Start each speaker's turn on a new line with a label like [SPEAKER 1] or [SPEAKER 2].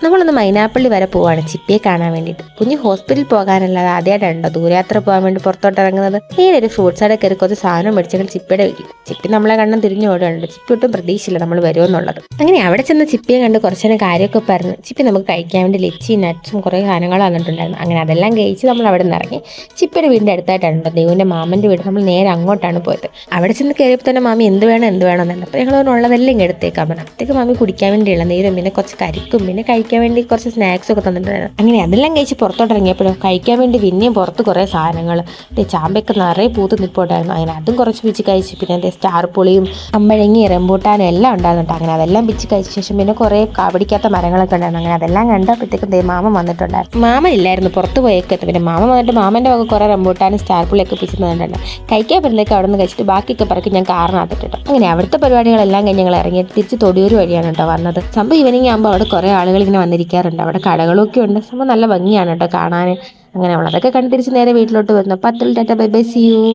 [SPEAKER 1] നമ്മളൊന്ന് മൈനാപ്പള്ളി വരെ പോവാണ് ചിപ്പിയെ കാണാൻ വേണ്ടിയിട്ട്. കുഞ്ഞ് ഹോസ്പിറ്റലിൽ പോകാനല്ലാതെ ആദ്യമായിട്ടുണ്ടോ ദൂരയാത്ര പോകാൻ വേണ്ടി പുറത്തോട്ട് ഇറങ്ങുന്നത്. ഈ ഒരു ഫ്രൂട്ട്സ് അവിടെ കയറി കുറച്ച് സാധനം മേടിച്ചെങ്കിൽ ചിപ്പിയുടെ വീട്ടിൽ. ചിപ്പി നമ്മളെ കണ്ണം തിരിഞ്ഞു ഓടുകയുണ്ട്. ചിപ്പി ഒട്ടും പ്രതീക്ഷയില്ല നമ്മൾ വരുമെന്നുള്ളത്. അങ്ങനെ അവിടെ ചെന്ന് ചിപ്പിയെ കണ്ട് കുറച്ചേരം കാര്യമൊക്കെ പറഞ്ഞു. ചിപ്പി നമുക്ക് കഴിക്കാൻ വേണ്ടി ലിച്ചി നട്ട്സും കുറേ സാധനങ്ങൾ വന്നിട്ടുണ്ടായിരുന്നു. അങ്ങനെ അതെല്ലാം കഴിച്ച് നമ്മൾ അവിടെ നിന്ന് ഇറങ്ങി. ചിപ്പിയുടെ വീടിൻ്റെ അടുത്തായിട്ടുണ്ട് ദേവുവിൻ്റെ മാമൻ്റെ വീട്. നമ്മൾ നേരെ അങ്ങോട്ടാണ് പോയത്. അവിടെ ചെന്ന് കയറിയപ്പോൾ തന്നെ മാമി എന്ത് വേണം എന്നുണ്ട്. അപ്പോൾ ഞങ്ങൾ ഉള്ളതെല്ലാം ഇങ്ങ് എടുത്തേക്കാൻ പറഞ്ഞു. അപ്പോഴത്തേക്ക് മാമി കുടിക്കാൻ വേണ്ടിയുള്ള നീരും പിന്നെ കുറച്ച് കരിക്കും പിന്നെ കഴിക്കാൻ വേണ്ടി കുറച്ച് സ്നാക്സ് ഒക്കെ തന്നിട്ടുണ്ടായിരുന്നു. അങ്ങനെ അതെല്ലാം കഴിച്ച് പുറത്തോട്ട് ഇറങ്ങിയപ്പോഴോ കഴിക്കാൻ വേണ്ടി പിന്നെയും പുറത്ത് കുറേ സാധനങ്ങൾ ചാമ്പയൊക്കെ നിറയെ പൂത്ത് നിൽപ്പുണ്ടായിരുന്നു. അങ്ങനെ അതും കുറച്ച് പിച്ച് കഴിച്ച് പിന്നെ എൻ്റെ സ്റ്റാർ പുളിയും അമ്പഴങ്ങി റംബൂട്ടാനും എല്ലാം ഉണ്ടാകുന്നുണ്ട്. അങ്ങനെ അതെല്ലാം പിച്ച് കഴിച്ച ശേഷം പിന്നെ കുറേ കാവടിക്കാത്ത മരങ്ങളൊക്കെ ഉണ്ടായിരുന്നു. അങ്ങനെ അതെല്ലാം കണ്ടപ്പോഴത്തേക്കും മാമ വന്നിട്ടുണ്ടായിരുന്നു. മാമൻ ഇല്ലായിരുന്നു, പുറത്ത് പോയേക്കത്ത്. പിന്നെ മാമ വന്നിട്ട് മാമൻ്റെ വക കുറേ റംബൂട്ടാനും സ്റ്റാർ പുളിയൊക്കെ പിച്ച് തന്നിട്ടുണ്ട്. കഴിക്കാൻ പറ്റുന്നതൊക്കെ അവിടെ നിന്ന് കഴിച്ചിട്ട് ബാക്കിയൊക്കെ പറക്കി ഞാൻ കാറിനകത്തിട്ടോ. അങ്ങനെ അവിടുത്തെ പരിപാടികളെല്ലാം കഴിഞ്ഞ് ഞങ്ങൾ ഇറങ്ങി തിരിച്ച് തൊടിയൂർ വഴിയാണ് കേട്ടോ വന്നത്. സംഭവം ഈവനിങ് ആകുമ്പോൾ അവിടെ കുറേ ആളുകൾ ഇങ്ങനെ വന്നിരിക്കാറുണ്ട്. അവിടെ കടകളൊക്കെ ഉണ്ട്. സംഭവം നല്ല ഭംഗിയാണ് കേട്ടോ കാണാൻ. അങ്ങനെ അതൊക്കെ കണ്ട് തിരിച്ച് നേരെ വീട്ടിലോട്ട് വരുന്നു. അപ്പോൾ അതിൽ tata bye bye, see U.